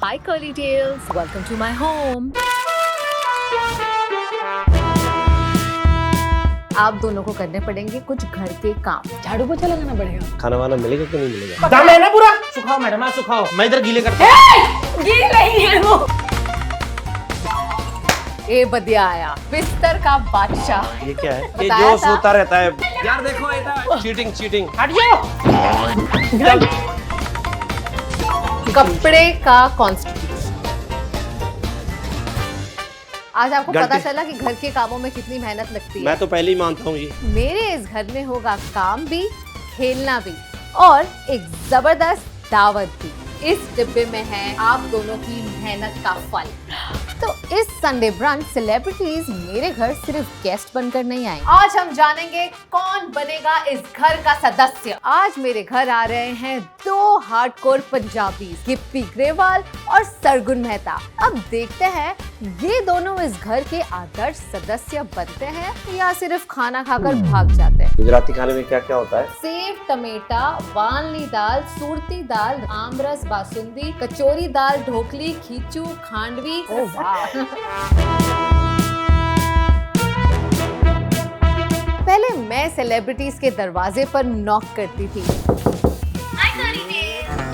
Hi Curly Tails, welcome to my home. आप दोनों को करने पड़ेंगे कुछ घर के काम. झाड़ू पोछा लगाना पड़ेगा. खाना वाना मिलेगा कि नहीं मिलेगा? दम है ना पूरा? सुखाओ मैडम, आप सुखाओ. मैं इधर गीले करता हूँ. गीले नहीं है वो. ए बदिया आया, बिस्तर का बादशाह. ये क्या है? ये जो सोता रहता है. यार देखो ये चीटिंग. हट जाओ. कपड़े का कॉन्स्टिट्यूशन. आज आपको पता चला कि घर के कामों में कितनी मेहनत लगती है. मैं तो पहले ही मानता हूँ ये. मेरे इस घर में होगा काम भी, खेलना भी और एक जबरदस्त दावत भी. इस डिब्बे में है आप दोनों की मेहनत का फल. तो इस संडे ब्रंच सेलिब्रिटीज मेरे घर सिर्फ गेस्ट बनकर नहीं आए. आज हम जानेंगे कौन बनेगा इस घर का सदस्य. आज मेरे घर आ रहे हैं दो हार्डकोर पंजाबी, गिप्पी ग्रेवाल और सरगुन मेहता. अब देखते हैं ये दोनों इस घर के आदर्श सदस्य बनते हैं या सिर्फ खाना खाकर भाग जाते हैं. गुजराती खाने में क्या क्या होता है? सेव टमेटा, वानली दाल, सूरती दाल, आमरस, बासुंदी, कचौरी दाल, ढोकली, खींचू, खांडवी. पहले मैं सेलिब्रिटीज के दरवाजे पर नॉक करती थी.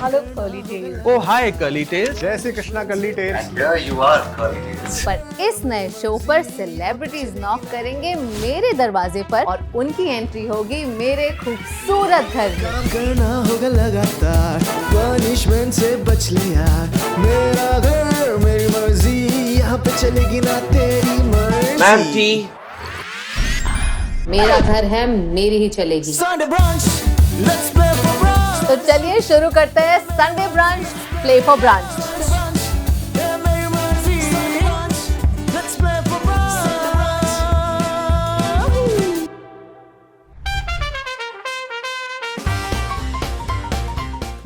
Hello Curly Tails. Oh, hi, Curly Tails. जय Shri Krishna Curly Tails. Here you are, Curly Tails. पर इस नए शो पर सेलिब्रिटीज नॉक करेंगे मेरे दरवाजे पर और उनकी एंट्री होगी मेरे खूबसूरत घर में. काम करना होगा लगातार, पनिशमेंट से बच ले यार. मेरा घर मेरी मर्जी, यहाँ पे चलेगी ना तेरी मर्जी. Ma'am T. मेरा घर है, मेरी ही चलेगी. Sunday brunch, let's play for brunch. तो चलिए शुरू करते हैं Sunday brunch, play for brunch. Yeah, मेरी मर्जी. Sunday brunch, let's play for brunch.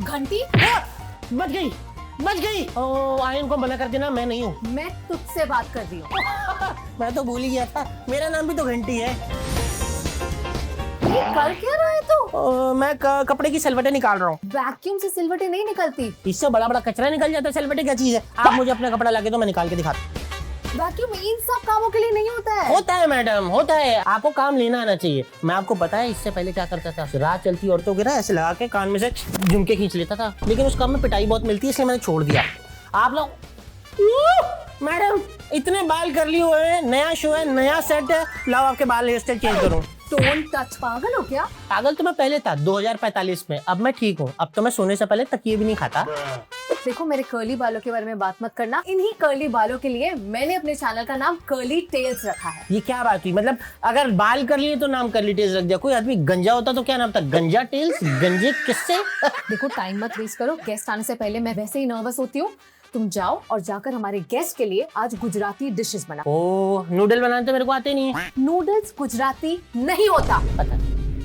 घंटी. बच गई. ओ आयन को मना कर देना, मैं नहीं हूँ. मैं तुझसे बात कर रही हूँ. मैं तो भूल ही गया था, मेरा नाम भी तो घंटी है. ये कर क्या रहा है तू? मैं कपड़े की सिलवटें निकाल रहा हूँ. वैक्यूम से सिलवटें नहीं निकलती. इससे बड़ा बड़ा कचरा निकल जाता है. सिलवटें क्या चीज है? आप मुझे अपना कपड़ा लाके दो, मैं निकाल के दिखाता हूँ. वैक्यूम इन सब कामों के लिए नहीं होता है. होता है मैडम, होता है. आपको काम लेना आना चाहिए. मैं आपको पता है इससे पहले क्या करता था. रात चलती औरतों के ना ऐसे लगा के कान में से झुमके खींच लेता था, लेकिन उस काम में पिटाई बहुत मिलती है, इसलिए मैंने छोड़ दिया. आप लोग मैडम इतने बाल कर लिए हुए हैं, नया शो है, नया सेट है, लाओ आपके बाल हेयर स्टाइल चेंज करूँ. Don't touch. पागल हो क्या? पागल तो मैं पहले था 2045 में. अब मैं ठीक हूँ. अब तो मैं सोने से पहले तकिए भी नहीं खाता. देखो मेरे कर्ली बालों के बारे में बात मत करना. इन्हीं कर्ली बालों के लिए मैंने अपने चैनल का नाम कर्ली टेल्स रखा है. ये क्या बात हुई? मतलब अगर बाल कर लिए तो नाम कर्ली टेल्स रख दिया. कोई आदमी गंजा होता तो क्या नाम था? गंजा टेल्स. गंजे किससे? देखो टाइम मत वेस्ट करो. गेस्ट आने से पहले मैं वैसे ही नर्वस होती हूँ. तुम जाओ और जाकर हमारे गेस्ट के लिए आज गुजराती डिशेस बनाओ. ओह, नूडल बनाने तो मेरे को आते नहीं है. नूडल्स गुजराती नहीं होता.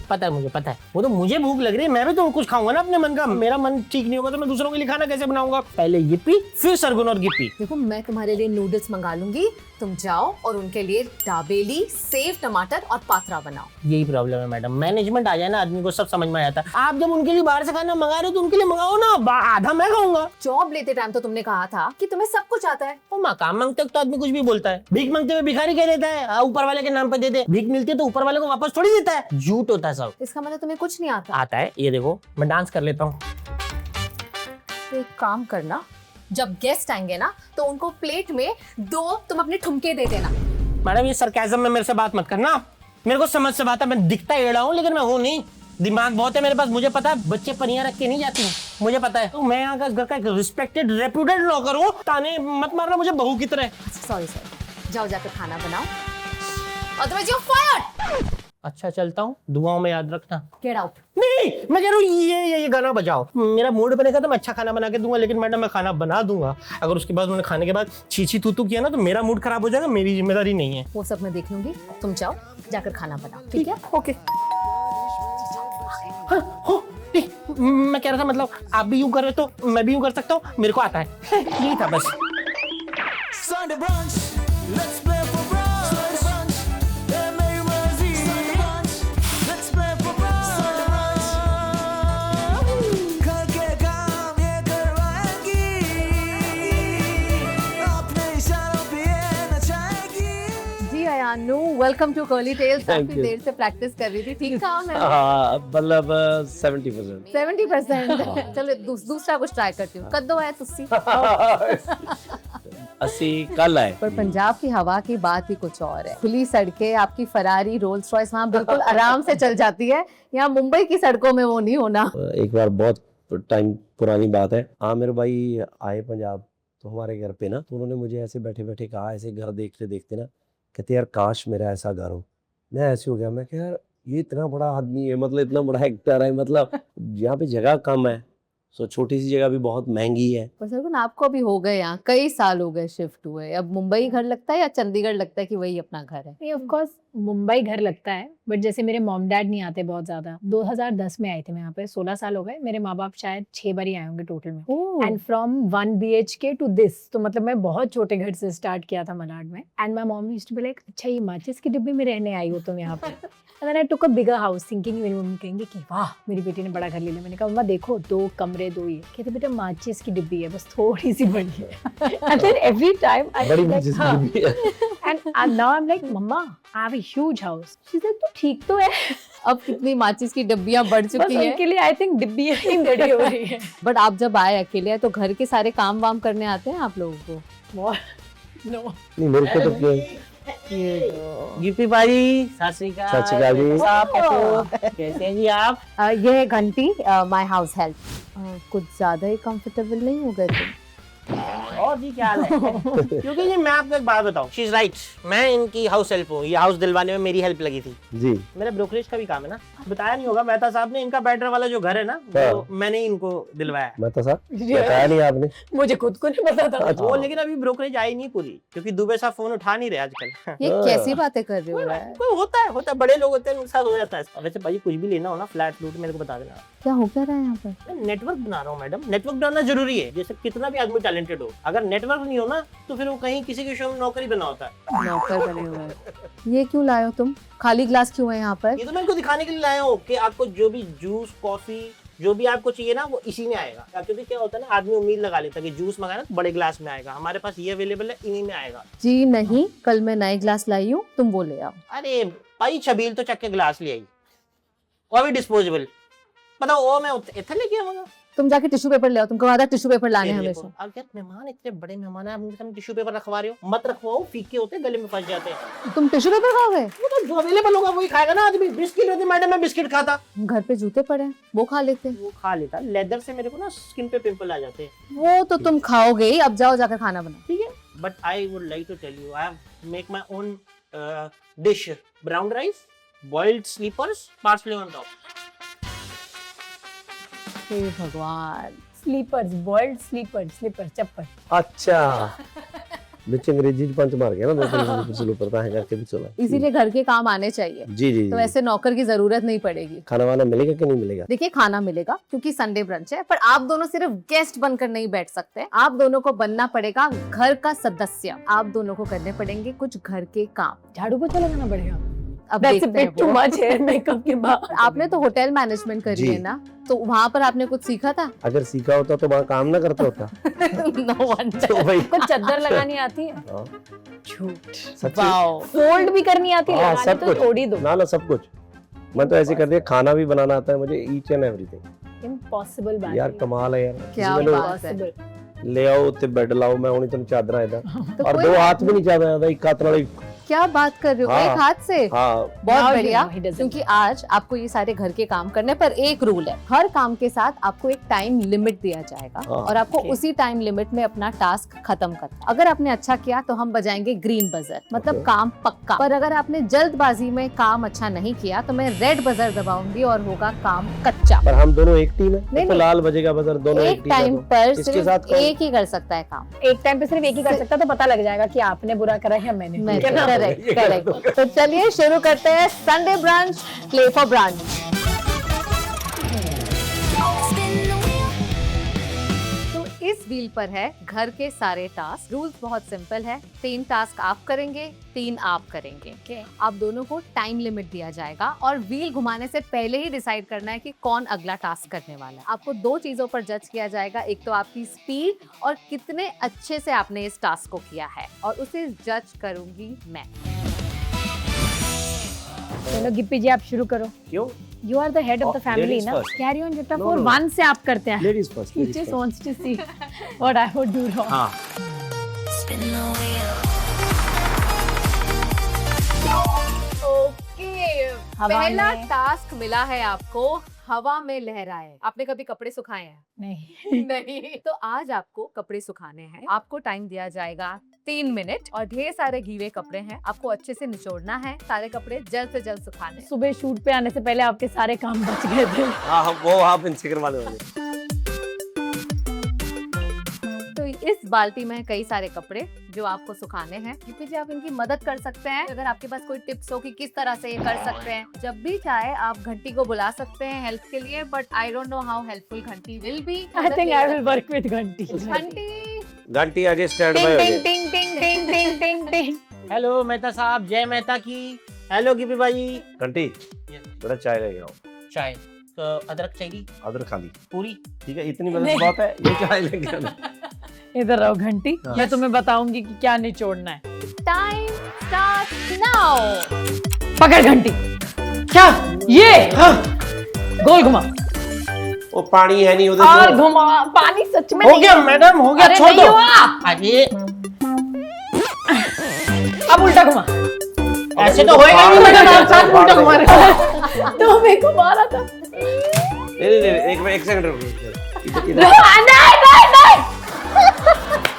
पता है मुझे, पता है. वो तो मुझे भूख लग रही है, मैं भी तो कुछ खाऊंगा ना अपने मन का. मेरा मन ठीक नहीं होगा तो मैं दूसरों के लिए खाना कैसे बनाऊंगा? पहले गिप्पी, फिर सरगुन और गिप्पी. देखो मैं तुम्हारे लिए नूडल्स मंगा लूंगी. तुम जाओ और उनके लिए दाबेली, सेव टमाटर और पात्रा बनाओ. यही प्रॉब्लम है मैडम. मैनेजमेंट आ जाए ना आदमी को सब समझ में आ जाता है. आप जब उनके लिए बाहर से खाना मंगा रहे हो तो उनके लिए मंगाओ ना. आधा मैं खाऊंगा. जॉब लेते टाइम तो तुमने कहा था कि तुम्हें सब कुछ आता है. वो मकाम मांगते तो आदमी कुछ भी बोलता है. भीख मांगते हुए भिखारी कह देता है. ऊपर वाले के नाम पे दे दे. भीख मिलती है तो ऊपर वाले को वापस थोड़ी देता है. झूठ होता है सब. इसका मतलब तुम्हें कुछ नहीं आता. आता है. ये देखो मैं डांस कर लेता हूँ. तो एक काम करना, जब गेस्ट आएंगे ना तो उनको प्लेट में दो तुम अपने ठुमके दे देना. मैडम ये सरकाज़म में मेरे से बात मत करना. मेरे को समझ से बात है. मैं दिखता एड़ा हूँ लेकिन मैं हूँ नहीं. दिमाग बहुत है मेरे पास. मुझे पता है बच्चे परियां रख के नहीं जाती. मुझे पता है. तो मैं यहाँ का घर का एक रिस्पेक्टेड रेप्यूटेड नौकर हूँ. ताने मत मारना मुझे बहू की तरह. सॉरी. जाओ जाकर खाना बनाओ. Otherwise you fired. अच्छा चलता हूँ. दुआओं में याद रखना. Get out. नहीं मैं कह रहा हूँ ये गाना बजाओ. मेरा मूड बनेगा तो मैं अच्छा खाना बना के दूंगा, लेकिन मैडम मैं खाना बना दूंगा. अगर उसके बाद उन्होंने खाने के बाद छी तू किया ना तो मेरा मूड खराब हो जाएगा. मेरी जिम्मेदारी नहीं है. वो सब मैं देख लूंगी. तुम जाओ जाकर खाना बनाओ. ठीक है? ओके. मैं कह रहा था मतलब आप भी यूं कर रहे तो मैं भी यूं कर सकता हूँ. मेरे को आता है. यही था बस. Sunday brunch, let's play for brunch. Sunday brunch, yeah, मेरी मर्जी. Sunday brunch, let's play for brunch. Sunday brunch, घर के काम ये करवाएंगी. Welcome to curly tales. Thank काफी you. देर से प्रैक्टिस कर रही थी, ठीक काम है। हाँ मतलब 70%। 70%। चलो दूसरा कुछ ट्राई करती हूँ। कद्दो है तुसी। 80 कल आए। पर पंजाब की हवा की बात ही कुछ और है। खुली सड़कें, आपकी फरारी रोल्स रॉयस वहाँ बिल्कुल आराम से चल जाती है। यहाँ मुंबई की सड़कों में वो नहीं होना। एक बार बहुत टाइम पुरानी बात है, हाँ मेरे भाई आए पंजाब तो हमारे घर पे ना, तो उन्होंने मुझे ऐसे बैठे बैठे कहा, ऐसे घर देखते देखते ना, कहते यार काश मेरा ऐसा घर हो। मैं ऐसे हो गया, मैं कहा यार ये इतना बड़ा आदमी है, मतलब इतना बड़ा एक्टर है, मतलब यहाँ पे जगह कम है, सो छोटी सी जगह भी बहुत महंगी है। पर सरगुन आपको अभी हो गए यहाँ, कई साल हो गए शिफ्ट हुए, अब मुंबई घर लगता है या चंडीगढ़ लगता है कि वही अपना घर है? नहीं, ऑफ कोर्स मुंबई घर लगता है, बट जैसे मेरे मॉम डैड नहीं आते बहुत ज्यादा। 2010 में आए थे मैं यहाँ पे, 16 साल हो गए। मेरे माँ बाप शायद 6 बार ही आए होंगे टोटल में। And from 1 BHK to this, तो मतलब मैं बहुत छोटे घर से स्टार्ट किया था मलाड में। And my mom used to be like, अच्छा ये माचिस की डिब्बी में रहने आई हो तुम यहाँ पे? And then I took a bigger house, thinking मेरी मम्मी कहेंगे कि वाह मेरी बेटी ने बड़ा घर ले लिया। मैंने कहा मम्मा देखो 2 कमरे 2 ये। कहते बेटा माचिस की डिब्बी है, बस थोड़ी सी बड़ी है। And then every time I बड़ी was like, माचिस की हाँ। डिब्बी है। And now I'm like mamma I have a huge house. She's like तो ठीक तो है। अब कितनी माचिस की डब्बियां बढ़ बस चुकी है। उनके लिए आई थिंक डिब्बी ही बड़ी हो रही है। बट आप जब आए अकेले हैं तो घर के सारे काम वाम करने आते हैं आप लोगों को? नो नहीं मेरे को तो यूपी भाई, सत श्री अकाल। सत श्री अकाल जी। आप कैसे हैं जी आप? ये है घंटी, माय हाउस हेल्प। कुछ ज्यादा ही कंफर्टेबल नहीं हो गए तुम? और जी क्या हाल है? क्योंकि जी मैं आपको एक बात बताऊं, शी इज राइट, मैं इनकी हाउस हेल्प हूँ। ये हाउस दिलवाने में मेरी हेल्प लगी थी। जी मेरा ब्रोकरेज का भी काम है ना, बताया नहीं होगा मेहता साहब ने, इनका बैटर वाला जो घर है ना वो मैंने ही इनको दिलवाया। मैं तो साहब बताया नहीं आपने। मुझे खुद को नहीं पता था। वो लेकिन अभी ब्रोकरेज आई नहीं पूरी, क्योंकि दुबे साहब फोन उठा नहीं रहे आजकल। ये कैसी बातें कर रहे हो यार? कोई होता है बड़े लोग होते हैं, उनके साथ हो जाता है। वैसे भाई कुछ भी लेना हो ना, फ्लैट फ्लूट मेरे को बता देना। क्या हो क्या रहा है यहाँ पर? मैं नेटवर्क बना रहा हूँ मैडम, नेटवर्क बनाना जरूरी है। जैसे कितना भी आदमी टैलेंटेड हो, अगर नेटवर्क नहीं हो ना तो फिर वो कहीं किसी के शो में नौकरी बना होता है। नौकर बने हुए हैं। ये क्यों लाए हो तुम? खाली ग्लास क्यों है यहाँ पर? ये तो मैं इनको दिखाने के लिए लाया हूँ कि आपको जो भी जूस कॉफी जो भी आपको चाहिए ना वो इसी में आएगा। क्योंकि क्या होता है ना, आदमी उम्मीद लगा लेता है कि जूस मंगाना तो बड़े ग्लास में आएगा, हमारे पास ये अवेलेबल है, इन्हीं में आएगा। जी नहीं, कल मैं नए ग्लास लाई हूँ, तुम वो ले आओ। अरे भाई छबील तो चक के ग्लास ले आई, वो भी डिस्पोजेबल। पता वो मैं इतना लेके आऊंगा। तुम जाके टिश्यू पेपर ले आओ, तुमको आता है टिश्यू पेपर लाने हमेशा। अब क्या मेहमान, इतने बड़े मेहमान है, आप उनके सामने टिश्यू पेपर रखवा रहे हो? मत रखवाओ, फीके होते हैं, गले में फंस जाते हैं। तुम टिश्यू पेपर खाओगे? वो तो जो अवेलेबल होगा वही खाएगा ना आदमी। बिस्किट होते मैडम, मैं बिस्किट खाता। घर पे जूते पड़े हैं, वो खा लेते हैं। वो खा लेता, लेदर से मेरे को ना स्किन पे पिंपल आ जाते हैं। वो तो तुम खाओगे ही, अब जाओ जाकर खाना बनाओ। ठीक है, but I would like to tell you, I have make my own dish, brown rice, boiled slippers, parsley on top. हे भगवान। स्लीपर्स, बॉइल्ड स्लीपर्स, चप्पल। अच्छा बीच अंग्रेजी पंच मार गया ना, दो तीन ऊपर है करके भी चला। इसीलिए घर के काम आने चाहिए, जी जी तो जी। ऐसे नौकर की जरूरत नहीं पड़ेगी। खाना वाना मिलेगा कि नहीं मिलेगा? देखिए खाना मिलेगा क्योंकि संडे ब्रंच है, पर आप दोनों सिर्फ गेस्ट बनकर नहीं बैठ सकते। आप दोनों को बनना पड़ेगा घर का सदस्य। आप दोनों को करने पड़ेंगे कुछ घर के काम। झाड़ू पोछा लगाना पड़ेगा। अब That's a देखते हैं bit too वो। much hair makeup के बाद। आपने तो होटल मैनेजमेंट करी जी। है ना, तो वहाँ पर आपने कुछ सीखा था? अगर सीखा होता तो वहाँ काम ना करता होता। No wonder। तो भाई कुछ चादर लगानी आती है? हाँ, झूठ। सच्ची। वाओ। फोल्ड भी करनी आती है? हाँ, लगानी सब तो कुछ। थोड़ी दो। ना सब कुछ। मैं तो ऐसे कर दिया, खाना भी बनाना आता है मुझे, ईच एंड एवरीथिंग। Impossible बात यार है। कमाल है यार। क्या किसी ने बात है। Impossible। ले आओ ते बेड लाओ, मैं हुणी तेन चादर आएदा तो और कोई 2 हाथ भी नहीं चादर आएदा, एक हाथ नाल क्या बात कर रहे हो? हाँ। एक हाथ से? हाँ बहुत Now you बढ़िया, know he doesn't क्योंकि आज आपको ये सारे घर के काम करने, पर एक रूल है, हर काम के साथ आपको एक टाइम लिमिट दिया जाएगा हाँ। और आपको Okay. उसी टाइम लिमिट में अपना टास्क खत्म करना है। अगर आपने अच्छा किया तो हम बजाएंगे ग्रीन बजर, मतलब Okay. काम पक्का। पर अगर आपने जल्दबाजी में काम अच्छा नहीं किया तो मैं रेड बजर दबाऊंगी और होगा काम कच्चा। पर हम दोनों एक टीम है, नहीं, तो नहीं। लाल बजेगा बजर, दोनों एक एक टीम है टाइम तो पर इसके सिर्फ साथ कौन- एक ही कर सकता है काम। एक टाइम पे सिर्फ एक ही कर सकता, तो पता लग जाएगा कि आपने बुरा करा या मैंने। मैं ठीक है ना? Correct correct. तो चलिए शुरू करते हैं Sunday brunch, play for brunch. तो इस व्हील पर है घर के सारे टास्क। रूल्स बहुत सिंपल है, 3 टास्क आप करेंगे, 3 आप करेंगे। Okay. आप दोनों को टाइम लिमिट दिया जाएगा और व्हील घुमाने से पहले ही डिसाइड करना है कि कौन अगला टास्क करने वाला है। आपको 2 चीजों पर जज किया जाएगा, एक तो आपकी स्पीड और कितने अच्छे से आपने इस टास्क को किया है, और उसे जज करूंगी मैं। चलो गिप्पी जी आप शुरू करो। क्यों? You are the head of the family ladies ना। first. Carry on Jatta No, for no. 1 से आप करते हैं। Ladies first, He just wants to see what I would do wrong. हाँ ओके, हवा पहला में। टास्क मिला है आपको, हवा में लहराए। आपने कभी कपड़े सुखाए हैं? नहीं। नहीं। तो आज आपको कपड़े सुखाने हैं। आपको टाइम दिया जाएगा 3 मिनट और ढेर सारे गीले कपड़े हैं, आपको अच्छे से निचोड़ना है, सारे कपड़े जल्द से जल्द सुखाने हैं। सुबह शूट पे आने से पहले आपके सारे काम बच गए थे। हाँ वो आप इनसे करवाने वाले। तो इस बाल्टी में है कई सारे कपड़े जो आपको सुखाने हैं। यूपी जी आप इनकी मदद कर सकते हैं अगर आपके पास कोई टिप्स हो कि किस तरह से ये कर सकते हैं। जब भी चाहे आप घंटी को बुला सकते हैं हेल्प के लिए, but I don't know how helpful ghanti will be. I think I will work with घंटी। घंटी घंटी आगे स्टैंड बाय हो टिंग गई। टिंग टिंग टिंग टिंग टिंग टिंग। हेलो मेहता साहब, जय मेहता की। हेलो गिप्पी भाई। घंटी बड़ा चाय लेके आओ। चाय तो अदरक चाहिए अदरक खाली, पूरी। ठीक है इतनी मदद बहुत है, ये चाय लेके आना। इधर रहो घंटी, हाँ। मैं तुम्हें बताऊंगी कि क्या निचोड़ना है। Time start now. पकड़ घंटी। क्या ये? हाँ। गोल घुमा वो पानी है नहीं उधर और जो। घुमा। पानी सच में हो नहीं गया है। मैडम, हो गया, अरे छोड़ नहीं दो। हुआ। अरे अब उल्टा घुमा। ऐसे तो होएगा नहीं मैडम, आप साथ में उल्टा घुमा रहे हो। तो मैं घुमा रहा था। नहीं एक सेकंड रुको। इधर नहीं।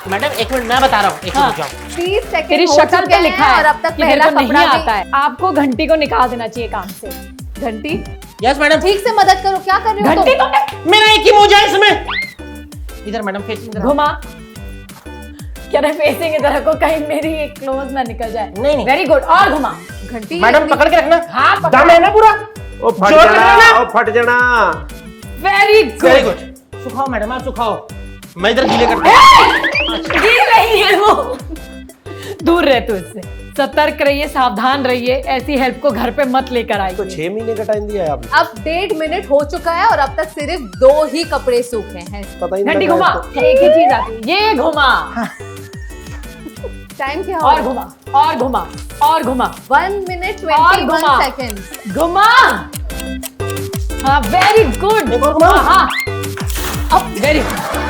मैडम एक मिनट, मैं बता रहा हूँ, एक हाँ। मिनट जाओ। 30 सेकंड तेरी हो शक्ल चुके पे हैं लिखा है और अब तक कि पहला मेरे को कपड़ा नहीं भी- आता है। आपको घंटी को निकाल देना चाहिए काम से। घंटी यस मैडम। ठीक से मदद करो, क्या कर रहे हो घंटी तुम? तुमने मेरा एक ही मोजा है इसमें। इधर मैडम फेसिंग इधर। घुमा। क्या रहे फेसिंग इधर को, कहीं मेरी एक क्लोज ना निकल जाए। नहीं, नहीं। वेरी गुड, और घुमा। घंटी मैडम पकड़ के रखना। हाँ, पकड़। दम है ना पूरा। ओ फट जोर में जाना, रखना। ओ फट जाना। Very very good. गुड। सुखाओ मैडम, आप सुखाओ, मैं इधर गीले करता हूँ। ये नहीं है वो। दूर रहे तू इससे। सतर्क रहिए, सावधान रहिए, ऐसी हेल्प को घर पे मत लेकर तो आइए। 6 महीने का टाइम दिया है आपने। अब 1.5 मिनट हो चुका है और अब तक सिर्फ 2 ही कपड़े सूखे हैं। पता ही नहीं घंटी लगा घुमा। इसको। एक ही चीज आती है, ये घुमा। टाइम क्या और हो? घुमा, और घुमा, और घुमा, 1 मिनट और 21 घुमा। सेकंड। घुमा। हाँ वेरी गुड। एक और घुमाओ। हाँ अब वेरी गुड।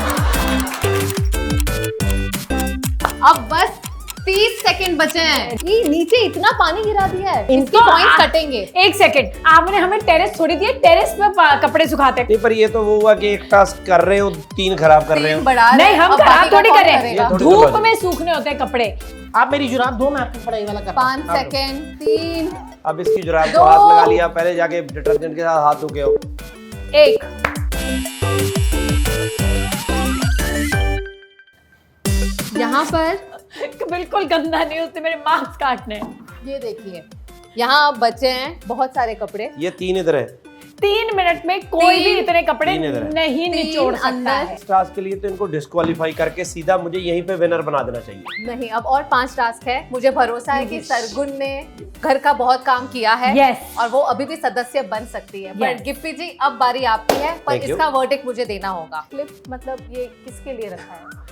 अब बस 30 सेकंड बचे हैं। ये नीचे इतना पानी गिरा दिया है, इनको इसके पॉइंट्स कटेंगे। एक सेकंड, आपने हमें टेरेस थोड़ी दिए, टेरेस पे कपड़े सुखाते। नहीं पर ये तो वो हुआ कि एक टास्क कर रहे हो 3 खराब कर रहे हो। 3 बढ़ा रहे नहीं हैं, हम अब खराब बाकी का थोड़ी कौन कर रहे करेगा? हैं, थोड़ी धूप तो में सूखने होते हैं कपड़े। आप मेरी जुराब दो, मैं आपको पढ़ाई वाला कर रहा हूँ। 5 सेकंड, 3, अब इसकी जुराब को 2 हाथ लगा लिया, पहले जाके डिटर्जेंट के साथ हाथ धो के आओ। 1। यहाँ पर बिल्कुल गंदा नहीं, उससे मेरे मार्क्स काटने हैं। ये देखिए, यहाँ अब बचे हैं बहुत सारे कपड़े। ये 3 इधर है। 3 मिनट में कोई भी इतने कपड़े तीन इधर है। नहीं निचोड़ सकता अंदर। है। इस टास्क के लिए तो इनको डिस्क्वालीफाई करके सीधा मुझे यहीं पे विनर बना देना चाहिए। नहीं, अब और 5 टास्क है। मुझे भरोसा है कि सरगुन ने घर का बहुत काम किया है। Yes. और वो अभी भी सदस्य बन सकती है। पर Yes. गिप्पी जी अब बारी आपकी है, पर Thank you. इसका वर्डिक्ट मुझे देना होगा। क्लिप मतलब ये किसके लिए रखा है?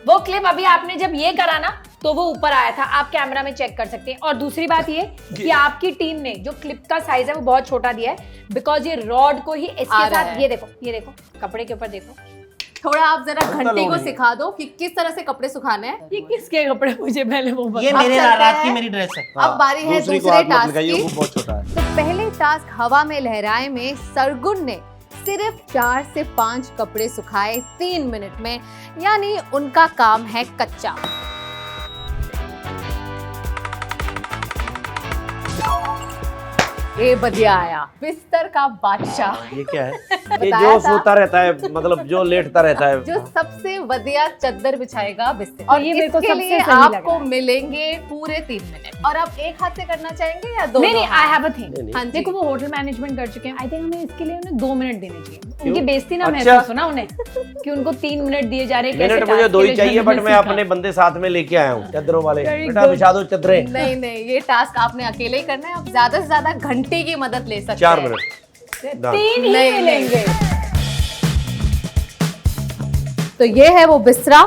वो क्लिप अभी आपने जब ये करा ना तो वो ऊपर आया था, आप कैमरा में चेक कर सकते हैं। और दूसरी बात ये कि आपकी टीम ने जो क्लिप का साइज है वो बहुत छोटा दिया है, बिकॉज ये रॉड को ही आ इसके रहा साथ है। ये देखो कपड़े के ऊपर देखो। थोड़ा आप जरा घंटी को होगी। सिखा दो कि किस तरह से कपड़े सुखाने हैं। ये किसके कपड़े, मुझे पहले वो ये बता। मेरे चलते रात हैं। की मेरी ड्रेस है। अब बारी है दूसरी को दूसरे हाथ मत टास्क लगाइए, की। वो बहुत छोटा है। तो पहले टास्क हवा में लहराए में सरगुन ने सिर्फ 4 से 5 कपड़े सुखाए 3 मिनट में, यानी उनका काम है कच्चा। ये बढ़िया आया, बिस्तर का बादशाह। ये क्या है? ये बताया जो था। सोता रहता है, मतलब जो लेटता रहता है। जो सबसे बढ़िया चद्दर बिछाएगा बिस्तर। और और ये मेरे को इसके सबसे लिए सही लग आपको रहा है। मिलेंगे पूरे 3 मिनट। और आप एक हाथ से करना चाहेंगे या दो? नहीं नहीं, आई हैव अ नहीं, थिंग। नहीं। हाँ जी। देखो वो होटल मैनेजमेंट कर चुके हैं, आई थिंक हमें इसके लिए उन्हें 2 मिनट देने चाहिए। क्यों? उनकी बेइज्जती ना अच्छा। महसूस हो ना उन्हें कि उनको 3 मिनट दिए जा रहे हैं। कैसे मिनट मुझे task 2 के ही लिए चाहिए, जिन्होंने बट मैं सीखा। अपने बंदे साथ में लेके आया हूँ चद्दरों वाले। Very बेटा good. बिछा दो चद्दरें। नहीं नहीं, ये टास्क आपने अकेले ही करना है। आप ज्यादा से ज्यादा घंटे की मदद ले सकते हैं। 4 मिनट। Done. 3 ही नहीं, मिलेंगे। तो ये है वो बिस्तरा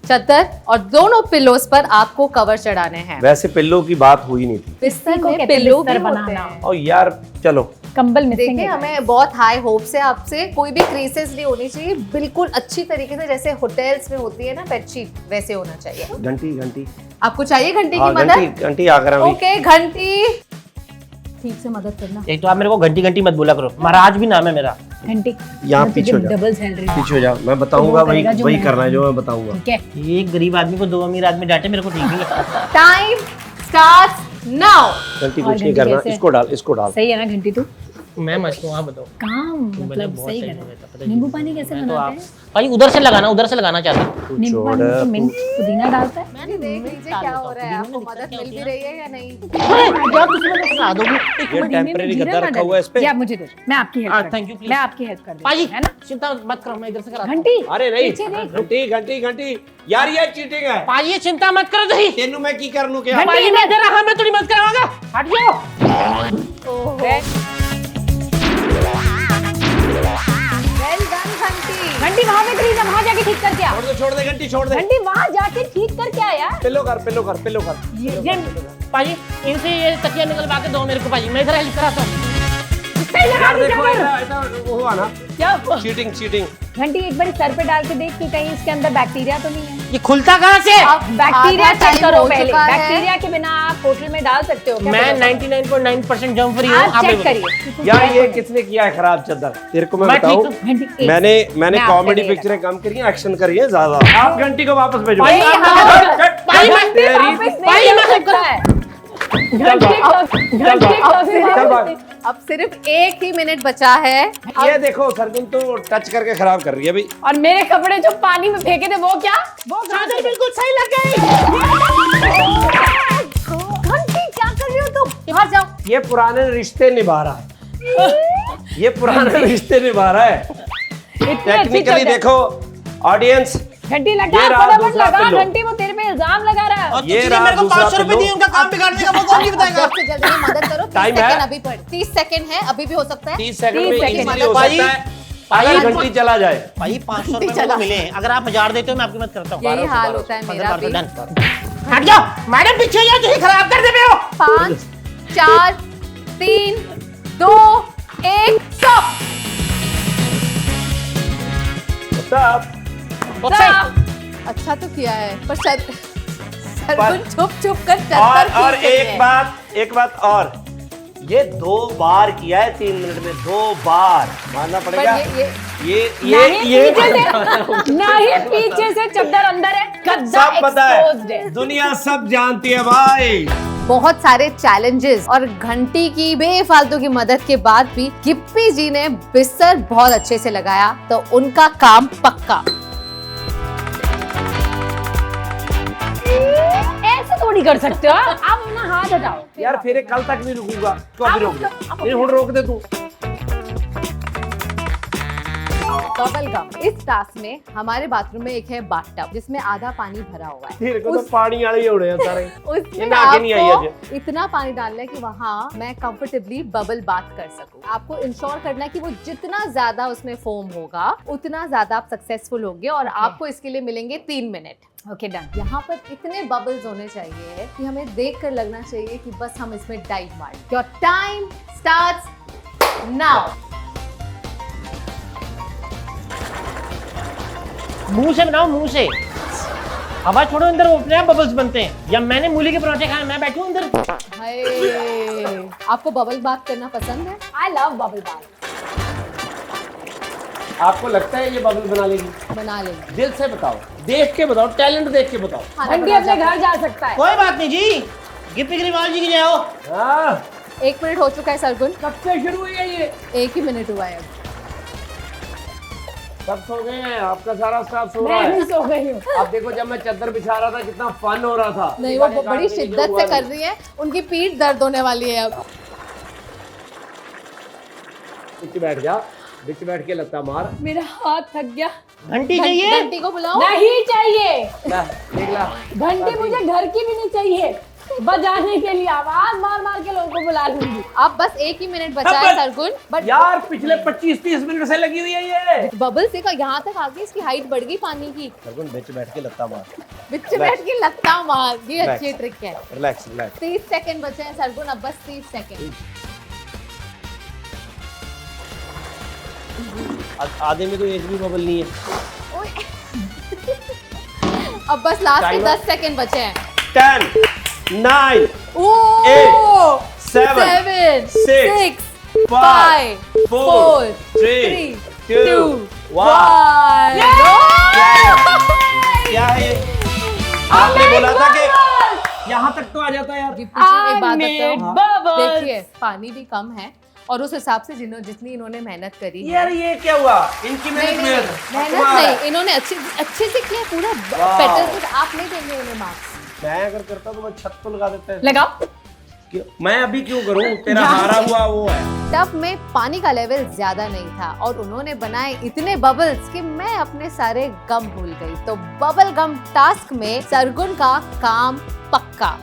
चादर और दोनों पिलोस पर आपको कवर चढ़ाने हैं। वैसे पिल्लो की बात हुई नहीं थी। बिस्तर को में कहते हैं पिल्लो बिस्तर भी बनाना। होते हैं। और यार चलो, कंबल मिसिंग देखिए, हमें बहुत हाई होप्स है आपसे। कोई भी क्रीसेस नहीं होनी चाहिए, बिल्कुल अच्छी तरीके से जैसे होटल्स में होती है ना बेडशीट, वैसे होना चाहिए। घंटी घंटी, आपको चाहिए घंटी हाँ की घंटी मदद? घंटी आकर अभी। ओके, घंटी ठीक से मदद करना। एक तो आप मेरे को घंटी घंटी मत बोला करो, महाराज भी नाम है मेरा। घंटी यहाँ पीछे हो जा, डबल सैलरी पीछे हो जा, मैं बताऊंगा। वो वही करेगा जो वही मैं करना है जो मैं बताऊंगा। ठीक है। एक गरीब आदमी को दो अमीर आदमी डांटे, मेरे को ठीक नहीं लगता। Time starts now. घंटी और कुछ नहीं घंटी करना, कैसे? इसको डाल, इसको डाल। सही है ना घंटी? तू मैं मस्त हूँ, आप बताओ। काम मतलब बहुत सही सही कर हो रहा गया था, पता है। है नींबू जी। पानी कैसे मैं तो बनाते आप हैं? भाई उधर से लगाना चाहता हूँ। नींबू पानी में तो मिंट पुदीना डालता है। मैंने देख लीजिए क्या हो रहा है, आपको मदद मिल भी रही है या नहीं। यार तुझे मैं सुना दूंगी। ये पुदीने में टेम्परेरी जीरा गद्दा ना रखा हुआ है इस पे। डालिए। या मुझे दे दो, मैं आपकी हेल्प कर thank you, please. मैं आपकी हेल्प कर पाजी दूंगी, है ना? चिंता मत करो, मैं इधर से कराता हूँ। घंटी अरे नहीं, पीछे देख। घंटी घंटी घंटी यार, ये चीटिंग है। पाजी चिंता मत करो सही। तेनू मैं की कर लूं क्या? पाजी मैं इधर रहा, मैं थोड़ी मदद कराऊंगा। हट जाओ। वेल डन घंटी। घंटी वहां पे फ्रीज है, वहां जाके ठीक करके आ। छोड़ दे घंटी, छोड़ दे। घंटी वहां जाके ठीक करके आ यार। पिल्लो कर, पिल्लो कर, पिल्लो कर। ये पाजी इनसे ये तकिया निकलवा के दो मेरे को पाजी, मैं इधर हेल्प कराता हूँ। यार देखो, ऐसा वो हुआ ना, क्या चीटिंग चीटिंग। घंटी एक बार सर पे डाल के देख कि कहीं इसके अंदर बैक्टीरिया तो नहीं है। ये खुलता कहाँ से? अब बैक्टीरिया आधा चेक time करो हो पहले। चुका है। बैक्टीरिया के बिना आप होटल में डाल सकते हो क्या? मैं पता 99.9% जम फ्री हूँ। आप चेक बताओ। करिए। यार ये किसने किया है खराब चादर? तेरे को मैं मैं ठीक बताऊं, हूँ। घंटी एक- मैंने मैं आपसे कॉमेडी नहीं पिक्चरें कम करी हैं, एक्शन करी हैं ज्यादा। आप घंटी को वापस भेजो। भाई, हाँ, भाई, घंटी तेरी- वापस भाई, नहीं मैं कर सकता है। घंटी भाग। घंटी चल वापस भाग। नहीं- अब सिर्फ 1 ही मिनट बचा है। ये देखो सरगुन तो टच करके खराब कर रही है भाई। और मेरे कपड़े जो पानी में फेंके थे वो क्या? वो चादर बिल्कुल सही लग गई। घंटी क्या कर रही हो तुम? बाहर जाओ। ये पुराने रिश्ते निभा रहा है, ये पुराने रिश्ते निभा रहा है। इतनी अच्छी टेक्निकली चादर। देखो ऑडियंस, घंटी ये लगा, रहा फटाफट दूसरा लगा। पिल्लो। घंटी वो तेरे पे इल्जाम लगा रहा है। और ये तुझे रहा मेरे को दूसरा 500 रुपए पिल्लो। दिए, उनका काम बिगाड़ने का वो कौन नहीं बताएगा? जल्द से जल्द मेरी मदद करो। 30 टाइम है? सेकंड अभी पड़, 30 सेकंड है, अभी भी हो सकता है। 30 सेकंड 30 में सेकंड। इजीली हो भाई, सकता है अगर घंटी चला जाए। भाई 500 रुपए मेरे चला। को मिले हैं। अगर आप 1000 देते हो मैं आपकी मदद करता हूँ। यही हाल होता है मेरा भी। हट जाओ मैडम, पीछे जाओ, तुझे खराब कर दे हो। 5 4 3 2 1 स्टॉप। अच्छा तो किया है, पर सरगुन चुप कर चादर और खींच रही है। एक बात और, ये 2 बार किया है 3 मिनट में, 2 बार मानना पर पड़ेगा। नहीं पीछे से चद्दर अंदर है, गद्दा सब पता exposed है, दुनिया सब जानती है भाई। बहुत सारे चैलेंजेस और घंटी की बेफालतू की मदद के बाद भी गिप्पी जी ने बिस्तर बहुत अच्छे से लगाया, तो उनका काम पक्का। ऐसे थोड़ी कर सकते हो आप अपना हाथ हटाओ। यार फिर कल तक भी रुकूंगा, तो अभी रोक दे, फिर हुण रोक दे तू। Bubble gum. इस टास्क में हमारे बाथरूम में एक है बाथटब जिसमें आधा पानी भरा हुआ है। तेरे को तो पानी वाले ही उड़े हैं सारे। उसमें ये आगे नहीं आई आपको इतना पानी डालना है कि वहाँ मैं कंफर्टेबली बबल बाथ कर सकूं। आपको इंश्योर करना है कि वो जितना ज्यादा उसमें फोम होगा उतना ज्यादा आप सक्सेसफुल होंगे, और आपको इसके लिए मिलेंगे 3 मिनट। Okay done. यहाँ पर इतने बबल्स होने चाहिए कि हमें देखकर लगना चाहिए कि बस हम इसमें डाइव मारें। Your time starts now. मुंह से बनाओ, मुंह से हवा छोड़ो, अंदर अपने आप बबल्स बनते हैं। या मैंने मूली के पराठे खाए, मैं बैठूं अंदर। हाय, आपको बबल बाथ करना पसंद है? I love bubble bath. आपको लगता है ये बबल बना लेगी? बना लेंगे। दिल से बताओ, देख के बताओ, टैलेंट देख के बताओ। घंटी अपने घर जा सकता है। कोई बात नहीं जी, गिप्पी ग्रेवाल जी की जाओ। हाँ, 1 मिनट हो चुका है सरगुन। कब से शुरू हुई है ये? 1 ही मिनट हुआ है। सब सो गए हैं, आपका सारा स्टाफ सो रहा मैं भी है। सो गई हूँ। अब देखो, जब मैं चादर बिछा रहा था कितना फन हो रहा था। नहीं, वो बड़ी शिद्दत से कर रही है, उनकी पीठ दर्द होने वाली है अब। बीच बैठ जा, बीच बैठ के लगता मार। मेरा हाथ थक गया। घंटी चाहिए? घंटी को बुलाओ। नहीं चाहिए ला, देख ला। घंटी, मुझे घर की भी नहीं चाहिए। बजाने के लिए आवाज मार मार के लोगों को बुला लूंगी। अब बस 1 ही मिनट बचा है सरगुन, बट यार पिछले 25-30 मिनट से लगी हुई है ये। बबल से का यहाँ तक आ गई, इसकी हाइट बढ़ गई पानी की। सरगुन बीच बैठ के लत्ता मार। बिच बैठ के लगता मार, ये Relax. अच्छी ट्रिक है। Relax relax. 30 सेकंड बचे हैं सरगुन, अब बस 30 सेकंड। आधे में तो एक भी बबल नहीं है। ओए। अब बस लास्ट के Timer. 10 सेकंड बचे हैं। 10 9 ओह 8 7 7 6 6 5 5 4 4 3 3 2 2 1। 1। क्या है ये? आपने बोला था कि यहाँ तक तो आ जाता है यार। एक बात made बताओ, bubbles. देखिए पानी भी कम है और उस हिसाब से जितनी इन्होंने मेहनत करी है। यार ये क्या हुआ? इनकी नहीं, मेहनत नहीं, मेहनत नहीं, इन्होंने अच्छे से किया पूरा वाह। पेटल से। आप नहीं देंगे उन्हें मार्क्स। मैं अगर करता तो मैं छत तो लगा देता है। लगाओ। मैं अभी क्यों करूं? तेरा हारा हुआ वो है। टब में पानी का लेवल ज्यादा नहीं था और उन्होंने बनाए इतने बबल्स कि मैं अपने सारे गम भूल गई। तो बबल गम टास्क में सरगुन का काम पक्का।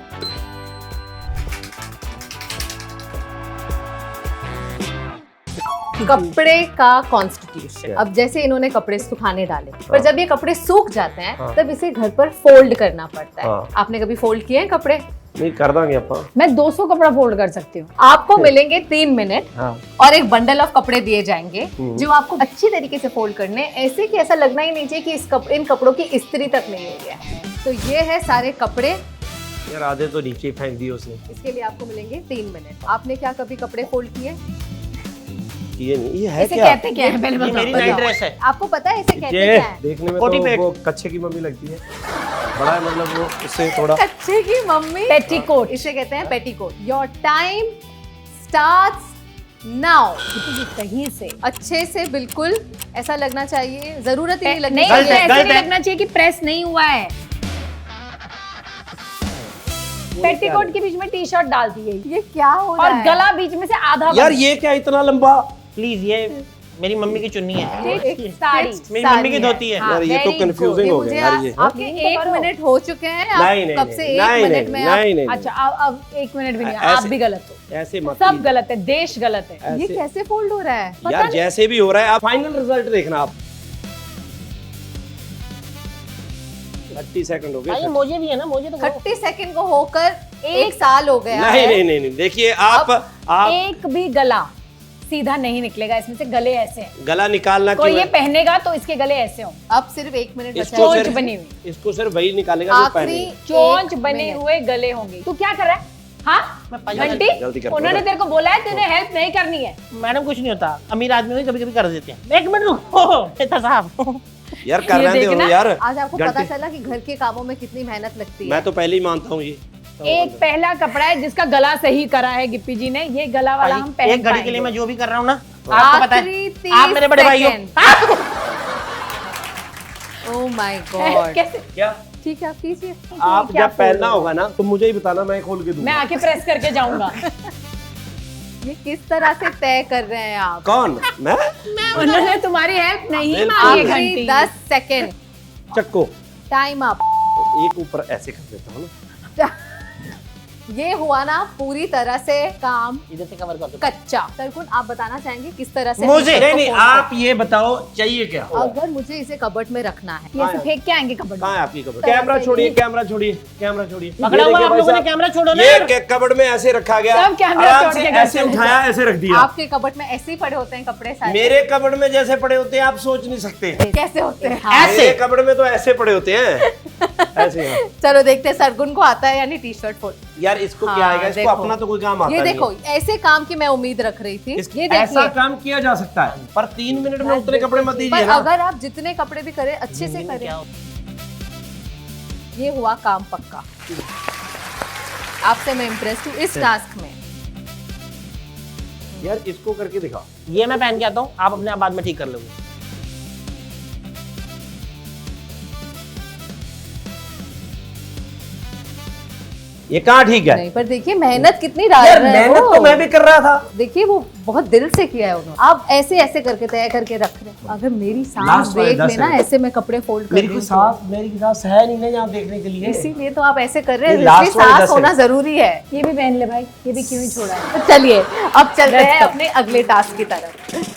कपड़े का कॉन्स्टिट्यूशन। अब जैसे इन्होंने कपड़े सुखाने डाले, पर जब ये कपड़े सूख जाते हैं हाँ। तब इसे घर पर फोल्ड करना पड़ता है। हाँ। आपने कभी फोल्ड किए हैं कपड़े? नहीं कर देंगे अपन। मैं 200 कपड़ा फोल्ड कर सकती हूँ। आपको मिलेंगे 3 मिनट हाँ। और एक बंडल ऑफ कपड़े दिए जाएंगे हम्म। जो आपको अच्छी तरीके से फोल्ड करने हैं, ऐसे कि ऐसा लगना ही नहीं चाहिए कि इन कपड़ों की इस्त्री तक नहीं हुई है। तो ये है सारे कपड़े। यार आधे तो नीचे ही फेंक दिए उसने। इसके लिए आपको मिलेंगे 3 मिनट। आपने क्या कभी कपड़े फोल्ड किए? ये नहीं, ये है इसे क्या? कहते क्या है पहले ये मेरी बताओ। नाइट ड्रेस है। आपको पता है इसे कहते ये क्या है? देखने में कोटी तो पेट। वो कच्चे की मम्मी लगती है। बड़ा है मतलब वो उससे थोड़ा। कच्चे की मम्मी। पेटीकोट। इसे कहते हैं petticoat. Your time starts now. सही से अच्छे से बिल्कुल ऐसा लगना चाहिए, जरूरत ही नहीं लगनी नहीं, गलत है, ऐसे गलत नहीं है। लगना चाहिए कि प्रेस नहीं हुआ है। पेटीकोट के बीच में टी शर्ट डाल दी है ये क्या हो रहा और है? गला बीच में से आधा यार बंद। ये क्या इतना लंबा? प्लीज ये मेरी मम्मी की चुन्नी है। एक साड़ी। मेरी मम्मी की धोती है। हाँ, यार ये तो very कंफ्यूजिंग ये हो मुझे गया यार ये। आपके 1 मिनट हो चुके हैं। आप नहीं नहीं कब से नहीं 1 नहीं मिनट में आप नहीं नहीं अच्छा अब 1 मिनट भी नहीं, ऐसे- आप भी गलत हो। ऐसे मत सब कीजिए। गलत है, देश गलत है। ये ऐसे- कैसे फोल्ड हो रहा है? यार जैसे भी हो रहा है आप फाइनल रिजल्ट देखना आप। 30 सेकंड हो भाई गए। मोजे भी है ना, मोजे तो करो। 30 सेकंड को होकर 1 साल हो गया नहीं है। नहीं नहीं नहीं देखिए आप एक भी गला सीधा नहीं निकलेगा, इसमें से गले ऐसे हैं। गला निकालना कोई क्यों ये है? पहनेगा तो इसके गले ऐसे हों। अब सिर्फ 1 मिनट बचा इसको है। चोंच सिर्फ- बनी हुई। इसको सिर्फ वही निकालेगा जो आखिरी पहने। चोंच 1 बने मिनट। हुए गले होंगे। तू क्या कर रहा है? हाँ मैं पायजामा- घंटी, जल्दी कर, उन्होंने बता। तेरे को बोला है तुझे हेल्प नहीं करनी है। मैडम कुछ नहीं होता, अमीर आदमी कभी कभी कर देते हैं। 1 मिनट रुको नेता साहब। यार कर ये रहे हो देखना, यार। आज आपको पता घंटे- चला कि घर के कामों में कितनी मेहनत लगती है। मैं तो पहले ही मानता हूँ ये। एक पहला कपड़ा है जिसका गला सही करा है गिप्पी जी ने, ये गला वाला हम पहन एक घड़ी के लिए मैं जो भी कर रहा हूँ ना, आपको पता आखिरी है 30 आप मेरे बड़े भाई हो। सेकंड। Oh my God. कैसे? क्या ठीक है, आप कीजिए। आप क्या जब पहनना फोड़ होगा ना तो मुझे ही बताना, मैं खोल के मैं दूंगा। आके प्रेस करके जाऊंगा। ये किस तरह से तय कर रहे हैं आप? कौन? मैं? उन्होंने तुम्हारी हेल्प नहीं बिल्कुल। मांगी है आखिरी घंटी। 10 सेकंड। चक्को time up. एक ऊपर ऐसे कर देता हूँ ना। ये हुआ ना पूरी तरह से काम इधर से कवर कर दो। कच्चा। सरकुन आप बताना चाहेंगे किस तरह से मुझे- हम इसको नहीं फोल्ड आप ये बताओ चाहिए क्या? करें? अगर मुझे इसे कबर्ड में रखना है, ये से फेंक के आएंगे कपड़े। कहाँ है आपकी कबर्ड? कैमरा छोड़िए, कैमरा छोड़िए, कैमरा छोड़िए। पकड़ा ये हुआ देखिए आप भाई लोगों ने, साहब, कैमरा छोड़ो ना ये यार। कबर्ड में ऐसे रखा गया। सब कैमरा आराम छोड़ से के ऐसे घर चले उठाया, ऐसे रख दिया। आपके कबर्ड में ऐसे ही पड़े होते हैं कपड़े सारे। मेरे कबर्ड में जैसे पड़े होते हैं आप सोच नहीं सकते। कैसे होते हैं? ऐसे। मेरे कबर्ड में तो ऐसे पड़े होते हैं। ऐसे हाँ। चलो देखते हैं सरगुन को आता है यानी टी शर्ट फोल्ड। यार इसको हाँ, क्या आएगा? इसको देखो। अपना तो कोई काम आता ये नहीं देखो है। ऐसे काम की मैं उम्मीद रख रही थी। इस- ये ऐसा देखिए, काम किया जा सकता है पर 3 मिनट में उतने कपड़े मत दीजिए पर ना। अगर आप जितने कपड़े भी करें अच्छे से करें। क्या ये हुआ काम पक्का। आपसे मैं इम्प्रेस्ड हूँ इस टास्क में। यार इसको करके दिखाओ। ये मैं पहन के आता हूँ, आप अपने आप बाद में ठीक कर लोगे। ये कहाँ ठीक है? नहीं पर देखिए मेहनत कितनी डाल यार रहे हैं मेहनत वो। तो मैं भी कर रहा था। देखिए वो बहुत दिल से किया है उन्होंने। आप ऐसे ऐसे करके तय करके रख रहे हैं। अगर मेरी सांस Last वाले देख 10 लेना सेकंड। ऐसे मैं कपड़े फोल्ड कर मेरी दूं कोई तो। सांस है नहीं ना यहाँ देखने के लिए। इसीलिए तो आप ऐसे कर रहे हैं। ये last इसलिए वाले सांस 10 होना सेकंड। जरूरी है। ये भी पहन ले भाई, ये भी क्यों ही छोड़ा है। तो चलिए अब चलते Let's हैं go. अपने अगले टास्क की तरफ।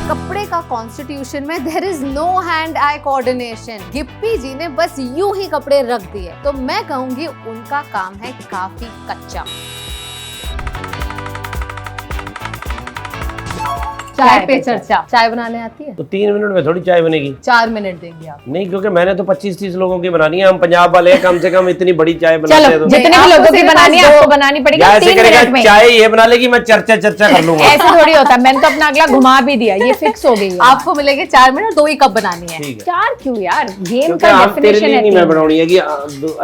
कपड़े का कॉन्स्टिट्यूशन में there is no hand eye coordination. Gippy ji ने बस यूं ही कपड़े रख दिए तो मैं कहूंगी उनका काम है काफी कच्चा। चाय पे चर्चा। चाय बनाने आती है? तो 3 मिनट में थोड़ी चाय बनेगी। 4 मिनट देंगे आप। नहीं क्योंकि मैंने तो 25-30 लोगों की बनानी है। हम पंजाब वाले हैं, कम से कम इतनी बड़ी चाय बनाते हैं चलो तो। जितने भी आपको लोगों की सिर्फ बनानी है आज आपको दो- बनानी पड़ेगी या ऐसे 3 मिनट करेगा में। चाय ये बना लेगी, मैं चर्चा कर लूंगा। ऐसे थोड़ी होता है, मैंने तो अपना अगला घुमा भी दिया, ये फिक्स हो गई है। आपको मिलेंगे 4 मिनट, 2 ही कप बनानी है। ठीक है। 4 क्यों यार, गेम क्योंकि का हम तेरे डेफिनेशन लिए है नहीं मैं 3। बनाऊंगी है कि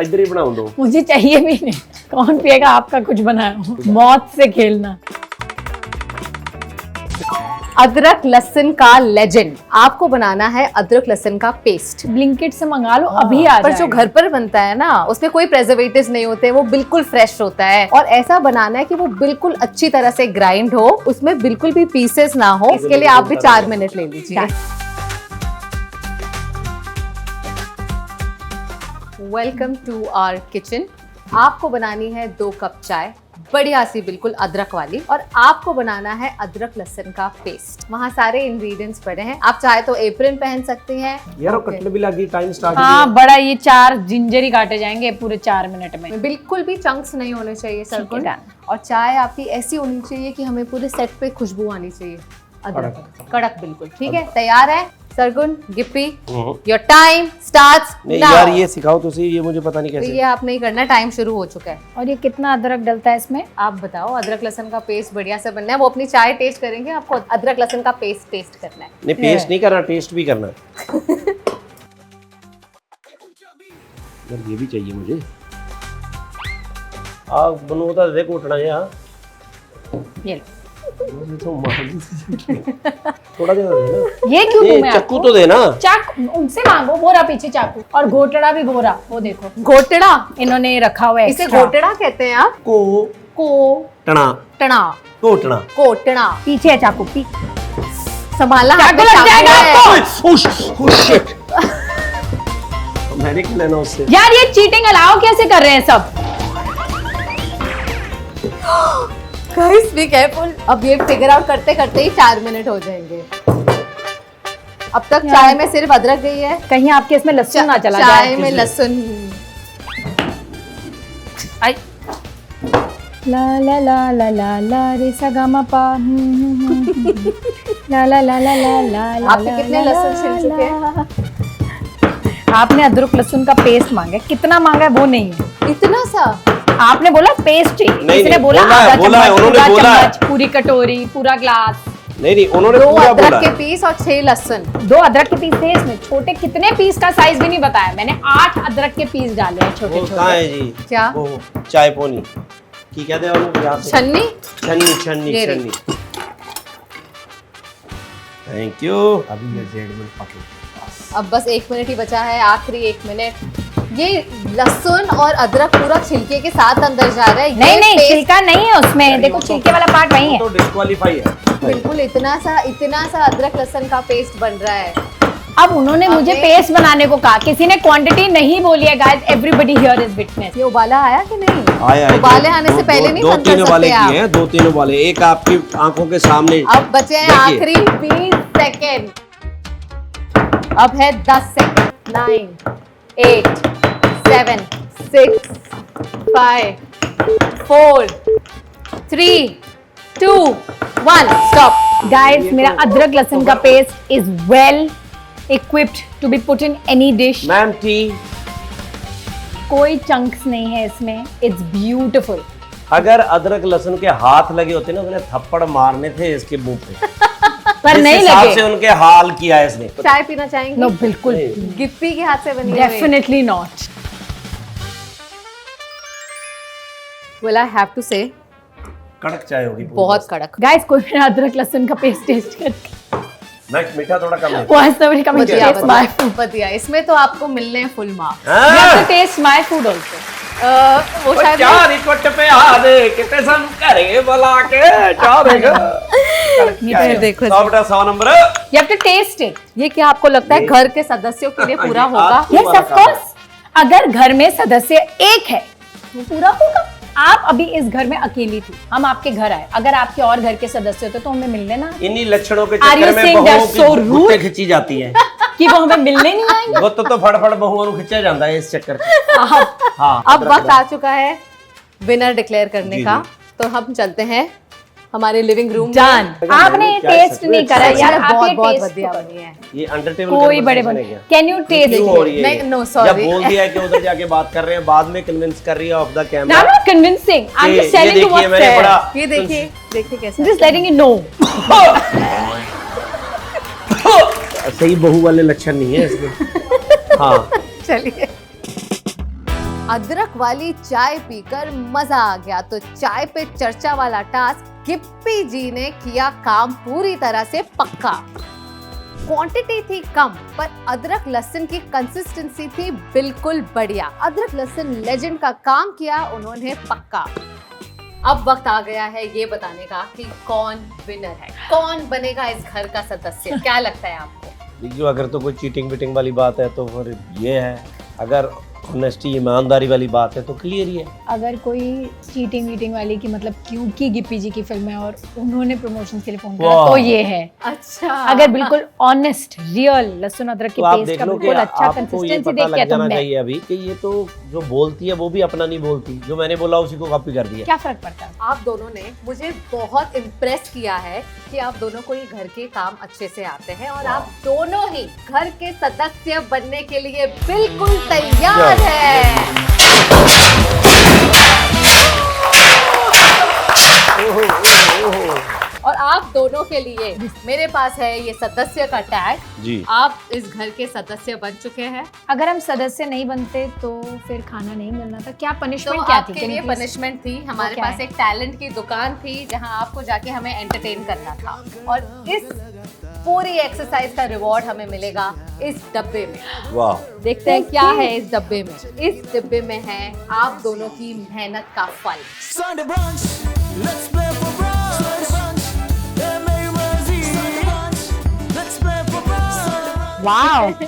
इधर ही बनाऊं दो। मुझे चाहिए भी नहीं, कौन पिएगा आपका कुछ बनाया हो? मौत से खेलना। अदरक लहसुन का लेजेंड। आपको बनाना है अदरक लहसुन का पेस्ट। ब्लिंकिट से मंगा लो, अभी आ पर जो जाएगा। घर पर बनता है ना उसमें कोई प्रेजर्वेटिव्स नहीं होते, वो बिल्कुल फ्रेश होता है। और ऐसा बनाना है कि वो बिल्कुल अच्छी तरह से ग्राइंड हो, उसमें बिल्कुल भी पीसेस ना हो। इसके लिए आप भी 4 मिनट ले लीजिए। Welcome to our kitchen. आपको बनानी है 2 कप चाय, बढ़िया सी बिल्कुल अदरक वाली, और आपको बनाना है अदरक लहसुन का पेस्ट। वहाँ सारे इंग्रेडिएंट्स पड़े हैं। आप चाहे तो एप्रन पहन सकती हैं। यार Okay. कटने भी लगी, टाइम स्टार्ट हाँ बड़ा, ये 4 जिंजर ही काटे जाएंगे पूरे 4 मिनट में। बिल्कुल भी चंक्स नहीं होने चाहिए सरगुन। ठीक है, और चाय आपकी ऐसी होनी चाहिए कि हमें पूरे सेट पे खुशबू आनी चाहिए अदरक कड़क बिल्कुल। ठीक है, तैयार है Sargun, Gippy? Your time starts नहीं नाउ। यार ये सिखाओ तो सही, ये मुझे पता नहीं तो कैसे। ये आप नहीं करना, टाइम शुरू हो चुका है। और ये कितना अदरक डलता है इसमें? आप बताओ। अदरक लहसुन का पेस्ट बढ़िया से बनना है। वो अपनी चाय टेस्ट करेंगे, आपको अदरक लहसुन का पेस्ट टेस्ट करना है। नहीं पेस्ट नहीं करना, टेस्ट भी करना है। यार ये भी चाहिए मुझे। आग बनो तो देखो उठना यार। ये तो थोड़ा दे ना। ये क्यों ये दूं मैं चक्कू आपको? तो देना। चाकू उनसे मांगो, बोरा पीछे चाकू, और घोटड़ा भी बोरा, वो देखो घोटड़ा, इन्होंने रखा हुआ है इसे extra। घोटड़ा कहते हैं आप? को कोटना, टना कोटना। कोटना। पीछे है चाकू, संभालना, हाथ चाकू में लग चाकू जाएगा है। आपको। शिट। मैंने क्या लेना उससे? यार ये चीटिंग अलाउ कैसे कर रहे हैं सब? Guys be careful. अब ये फिगर आउट करते करते ही 4 मिनट हो जाएंगे। अब तक चाय में सिर्फ अदरक गई है, कहीं आपके इसमें लहसुन ना चला चाय जाए। में लहसुन। आई ला ला ला ला ला ला रे सा गा मा पा ला ला ला ला ला ला। आपने कितने लहसुन छिल चुके हैं? आपने अदरक लहसुन का पेस्ट मांगा है, कितना मांगा है वो नहीं है। इतना सा? आपने बोला पेस्ट चाहिए, नहीं, इसने नहीं, बोला बोला है, आधा बोला है, चम्मच, उन्होंने पूरा बोला है। चम्मच, पूरी कटोरी, पूरा ग्लास। नहीं उन्होंने 2 पूरा बोला अदरक के है। पीस और 6 लहसुन। 2 अदरक के पीस थे इसमें, छोटे कितने पीस का साइज भी नहीं बताया मैंने। 8 अदरक के पीस डाले हैं छोटे वो कहाँ छोटे। है जी? क्या? वो चाय पोनी की कहते हैं उन्होंने यहाँ से। छन्नी। छन्नी ये रही। छन्नी। Thank you. अभी ये 1.5 मिनट पके। अब बस 1 मिनट ही बचा है, आखिरी 1 मिनट। ये लहसुन और अदरक पूरा छिलके के साथ अंदर जा रहा है। ये नहीं नहीं, पेस्ट छिलका नहीं है उसमें, देखो छिलके वाला पार्ट वही है। तो डिस्क्वालीफाई है। बिल्कुल इतना सा अदरक लहसुन का पेस्ट बन रहा है। अब उन्होंने मुझे अबे। पेस्ट बनाने को कहा, किसी ने क्वांटिटी नहीं बोली है guys, everybody here is witness. ये उबाला आया कि नहीं? आया है। उबाले आने से पहले नहीं बंद कर 2-3 उबाले सकते आप। किए हैं, 2-3 उबाले, एक आपकी आंखों के सामने। अब बचे हैं देखिए। आखिरी 20 सेकेंड। अब है 10 सेकेंड। 9, 8, 7, 6, 5, 4, 3, 2, 1 स्टॉप। गाइस मेरा अदरक लहसुन का paste is well equipped to be put in any dish. Ma'am टी। कोई चंक्स नहीं है इसमें, इट्स ब्यूटीफुल। अगर अदरक लहसुन के हाथ लगे होते ना, उसने थप्पड़ मारने थे इसके मुंह पे। पर जिस नहीं हिसाब से लगे। उनके हाल किया है इसने। चाय पीना चाहेंगे? नो बिल्कुल, गिप्पी के हाथ से बनी हुई। Definitely not. Well, I have to say, कड़क चाय होगी पूरी। बहुत कड़क। गाइस कोई मेरा अदरक लहसुन का पेस्ट टेस्ट करके। मीठा थोड़ा कम है। Was somebody coming to बढ़िया, taste my food? बढ़िया। इसमें तो आपको मिलने हैं full marks. You have to taste my food also. वो शायद रिकट पे आ दे कितने सन करे बुला के चाह देगा देखो 100 number You have to taste it. ये क्या आपको लगता है घर के सदस्यों के लिए पूरा होगा? Yes, of course. अगर घर में सदस्य एक है वो पूरा होगा। आप अभी इस घर में अकेली थी, हम आपके घर आए, अगर आपके और घर के सदस्य होते तो हमें मिलने ना आए। इन्हीं लक्षणों के Are you चक्कर में saying बहुओं that's so की rude? गुत्ते खिंची जाती हैं कि वो हमें मिलने नहीं आएंगे। गुत्त तो फड़ बहुओं को खिंचा जाता है इस चक्कर में। हाँ अब वक्त आ चुका है विनर डिक्लेयर करने जी, का, तो हम चलते हैं हमारे लिविंग रूम डन। आपने ये टेस्ट नहीं करा यार, आप बहुत ये बहुत टेस्ट बढ़िया बनी है। ये अंडरटेबल कोई बड़े बड़े। Can you taste? क्यों हो रही है नहीं, ये? no, या sorry. बोल दिया है कि उधर जाके बात कर रहे हैं, बाद में कन्विंस कर रही है of the I'm camera. not convincing. I'm just telling you what's मैंने there. बड़ा ये देखिए देखिए कैसा I'm just letting you know. सही बहू वाले लक्षण नहीं है इसमें। हाँ चलिए। अदरक वाली चाय पीकर मजा आ गया, तो चाय पे चर्चा वाला टास्क गिप्पी जी ने किया काम पूरी तरह से पक्का। क्वांटिटी थी कम पर अदरक लहसुन की कंसिस्टेंसी थी बिल्कुल बढ़िया। अदरक लहसुन लेजेंड का काम किया उन्होंने पक्का। अब वक्त आ गया है ये बताने का कि कौन विनर है, कौन बनेगा इस घर का सदस्य। क्या लगता है आपको? देखिए, अगर तो कोई चीटिंग बीटिंग वाली बात है तो फिर ये है, अगर ऑनेस्टी ईमानदारी वाली बात है तो क्लियर ही है। अगर कोई चीटिंग वीटिंग वाली की मतलब क्योंकि गिप्पी जी की फिल्म है और उन्होंने प्रमोशन के लिए फोन करा वाह। तो ये है। अच्छा, अगर बिल्कुल ऑनेस्ट रियल लहसुन अदरक की तो आप पेस्ट देख का लो कि बिल्कुल अच्छा आपको ये कंसिस्टेंसी पता देख के लग तो जाना मैं चाहिए अभी कि ये तो जो बोलती है वो भी अपना नहीं बोलती, जो मैंने बोला उसी को कॉपी कर दिया। क्या फर्क पड़ता है? आप दोनों ने मुझे बहुत इम्प्रेस किया है कि आप दोनों को ये घर के काम अच्छे से आते हैं और आप दोनों ही घर के सदस्य बनने के लिए बिल्कुल तैयार हैं। और आप दोनों के लिए मेरे पास है ये सदस्य का टैग जी। आप इस घर के सदस्य बन चुके हैं। अगर हम सदस्य नहीं बनते तो फिर खाना नहीं मिलना था। क्या तो पनिशमेंट क्या थी? आपके लिए पनिशमेंट थी, हमारे क्या पास है? एक टैलेंट की दुकान थी जहां आपको जाके हमें एंटरटेन करना था, और इस पूरी एक्सरसाइज का रिवॉर्ड हमें मिलेगा इस डब्बे में। वाह, देखते हैं क्या है इस डब्बे में। इस डब्बे में है आप दोनों की मेहनत का फल। Sunday brunch, let's play for brunch. Sunday brunch, hey, मेरी मर्जी. Sunday brunch, let's play for brunch. Wow. घर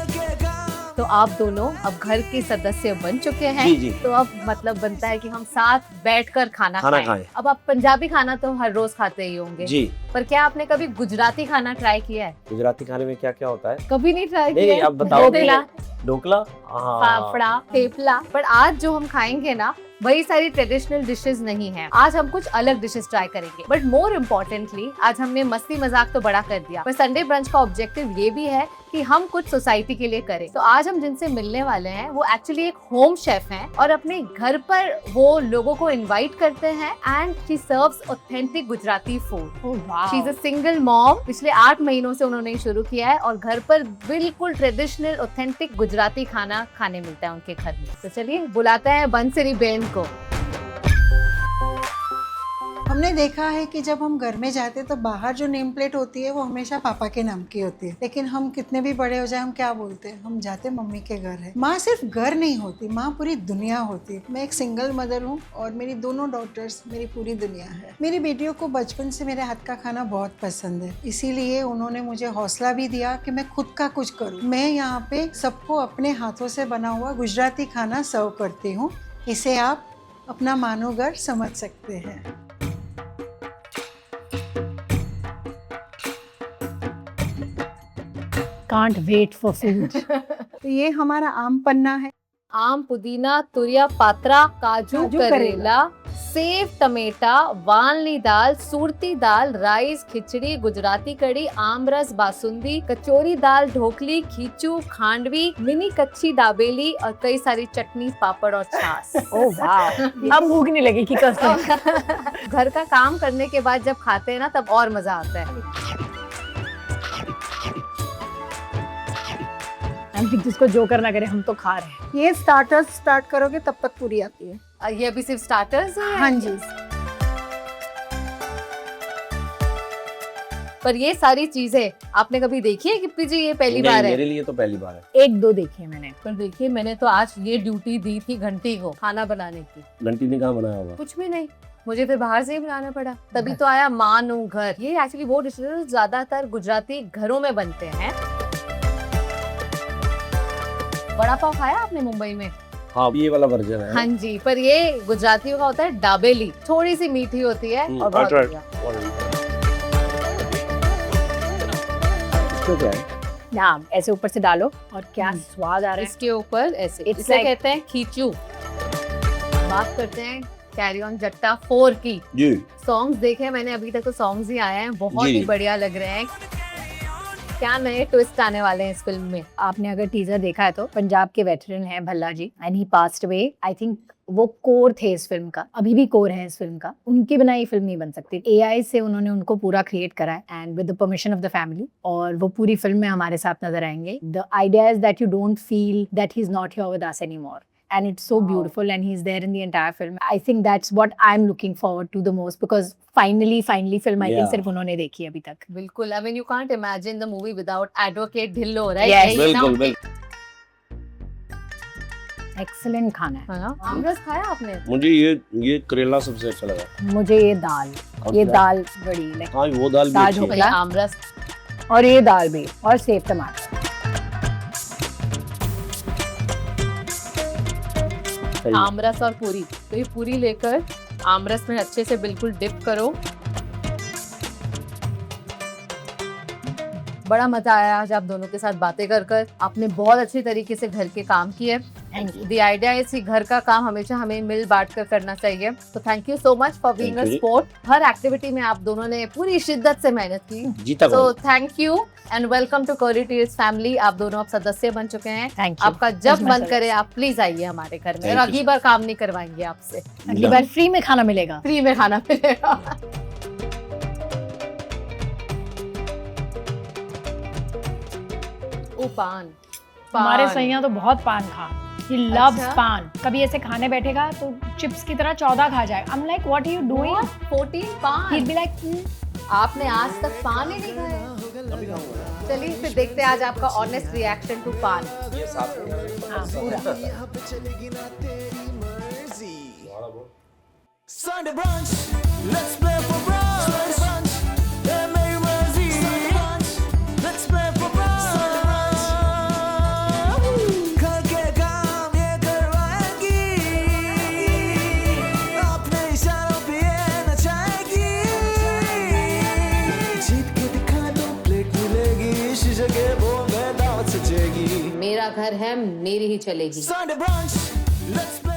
के काम. तो आप दोनों अब घर के सदस्य बन चुके हैं। जी, जी। तो अब मतलब बनता है कि हम साथ बैठकर खाना खाना खाएं। खाएं। अब आप पंजाबी खाना तो हर रोज खाते ही होंगे, जी। पर क्या आपने कभी गुजराती खाना ट्राई किया है? गुजराती खाने में क्या क्या होता है? कभी नहीं ट्राई नहीं, किया? आप बताओ। ढोकला, ढोकला, हाँ, फाफड़ा, थेपला। पर आज जो हम खाएंगे ना वही सारी ट्रेडिशनल डिशेस नहीं है। आज हम कुछ अलग डिशेस ट्राई करेंगे, बट मोर इम्पोर्टेंटली आज हमने मस्ती मजाक तो बड़ा कर दिया, पर संडे ब्रंच का ऑब्जेक्टिव ये भी है कि हम कुछ सोसाइटी के लिए करें। तो आज हम जिनसे मिलने वाले हैं वो एक्चुअली एक होम शेफ हैं और अपने घर पर वो लोगों को इनवाइट करते हैं and she serves authentic Gujarati food. She is a single mom. पिछले 8 महीनों से उन्होंने ये शुरू किया है और घर पर बिल्कुल ट्रेडिशनल ऑथेंटिक गुजराती खाना खाने मिलता है उनके घर में। तो चलिए बुलाते हैं बंसरी बेन को। हमने देखा है कि जब हम घर में जाते तो बाहर जो नेम प्लेट होती है वो हमेशा पापा के नाम की होती है, लेकिन हम कितने भी बड़े हो जाए हम क्या बोलते हैं, हम जाते मम्मी के घर है। माँ सिर्फ घर नहीं होती, माँ पूरी दुनिया होती है। मैं एक सिंगल मदर हूँ और मेरी दोनों डॉटर्स मेरी पूरी दुनिया है। मेरी बेटियों को बचपन से मेरे हाथ का खाना बहुत पसंद है, इसीलिए उन्होंने मुझे हौसला भी दिया कि मैं खुद का कुछ करूँ। मैं यहाँ पे सबको अपने हाथों से बना हुआ गुजराती खाना सर्व करती हूँ। इसे आप अपना मानोगर समझ सकते हैं। Can't wait for food. तो ये हमारा आम पन्ना है। आम, पुदीना, तुरिया, पात्रा, काजू, काजू, करेला, सेव, टमेटा, वालनी दाल, सूरती दाल, राइस, खिचड़ी, गुजराती कड़ी, आमरस, बासुंदी, कचौरी दाल, ढोकली, खींचू, खांडवी, मिनी कच्ची दाबेली और कई सारी चटनी, पापड़ और छाछ। ओह वाह। अब भूख नहीं लगेगी कसम। घर का काम करने के बाद जब खाते हैं ना तब और मजा आता है। जिसको जो करना करे, हम तो खा रहे हैं। ये स्टार्टर्स स्टार्ट करोगे तब तक पूरी आती है। ये अभी सिर्फ स्टार्टर्स हैं? हाँ जी। पर ये सारी चीजें आपने कभी देखी है गिप्पी जी? ये पहली नहीं, बार है। मेरे लिए तो पहली बार है। एक दो देखी है मैंने। पर देखिए मैंने तो आज ये ड्यूटी दी थी घंटी को खाना बनाने की, घंटी ने कहाँ बनाया होगा? कुछ भी नहीं, मुझे फिर बाहर से ही बनाना पड़ा, तभी तो आया मानू घर। ये एक्चुअली वो डिशेज ज्यादातर गुजराती घरों में बनते हैं। वड़ा पाव खाया आपने मुंबई में? हाँ, ये वाला वर्जन है। हाँ जी, पर ये गुजरातियों का होता है डाबेली, थोड़ी सी मीठी होती है और बहुत बढ़िया। इसमें क्या है? हाँ, ऐसे ऊपर से डालो और क्या स्वाद आ रहा है। इसके ऊपर ऐसे It's इसे like- कहते हैं खींचू। बात करते हैं कैरी ऑन जट्टा 4 की। जी। सॉन्ग्स देखे मैंने अभी तक, तो सॉन्ग्स ही आए हैं, बहुत जी। ही बढ़िया लग रहे हैं। क्या नए ट्विस्ट आने वाले हैं इस फिल्म में? आपने अगर टीजर देखा है तो पंजाब के वेटरन हैं Bhalla ji and he passed away. I think वो कोर थे इस फिल्म का, अभी भी कोर है इस फिल्म का। उनके बिना ये फिल्म नहीं बन सकती। एआई से उन्होंने उनको पूरा क्रिएट करा है and with the permission of the family, और वो पूरी फिल्म में हमारे साथ नजर आएंगे। The idea is that you don't feel that he is not here with us anymore, and it's so beautiful and he's there in the entire film. I think that's what I'm looking forward to the most because finally film I think Yeah. सिर्फ उन्होंने देखी है अभी तक। बिल्कुल, I mean you can't imagine the movie without Advocate Dhillon, right? Yes. यही बिल्कुल ना? बिल्कुल। एक्सीलेंट खाना है ना? आमरस खाया आपने? मुझे ये करेला सबसे अच्छा लगा। है। मुझे ये दाल, ये क्या? दाल बड़ी like हाँ, वो दाल भी दाल अच्छी है। ढोकला। आमरस और ये दाल भी और सेव टमाटर। सही है। आमरस और पूरी, तो ये पूरी लेकर आमरस में अच्छे से बिल्कुल डिप करो। बड़ा मजा आया आज आप दोनों के साथ बातें कर। आपने बहुत अच्छी तरीके से घर के काम किए। द आइडिया इज कि घर का काम हमेशा हमें मिल बांट कर करना चाहिए। तो thank you so much for being a Thank you. Sport. Her activity में आप दोनों ने पूरी शिद्दत से मेहनत की। जीता तो कौन? Thank you and welcome to curly Tails family. आप दोनों अब सदस्य बन चुके हैं। Thank you. आपका जब That's my मन करे आप प्लीज आइए हमारे घर में, Thank और you. अगली बार काम नहीं करवाएंगे आपसे, अगली बार फ्री में खाना मिलेगा। फ्री में खाना मिलेगा। ओ पान, हमारे पान। सैया तो बहुत पान खा, he loves अच्छा। पान। कभी ऐसे खाने बैठेगा तो चिप्स की तरह 14 खा जाएगा। I'm like what are you doing? What? 14 पान? He'd be like आपने आज तक पान ही नहीं खाया? चलिए फिर देखते हैं आज आपका ऑनेस्ट रिएक्शन टू पान। हाँ पूरा। यहाँ पे चलेगी ना तेरी मर्जी। Sunday brunch, let's play for brunch. Sunday brunch, yeah, मेरी मर्जी। Sunday brunch, let's play for brunch. Sunday brunch, घर के काम ये करवाएगी, अपने इशारों पे ये नचाएगी। जीत के दिखा दो प्लेट मिलेगी, शीशे के बोल में दावत सजेगी। मेरा घर है, मेरी ही चलेगी। Sunday brunch, let's play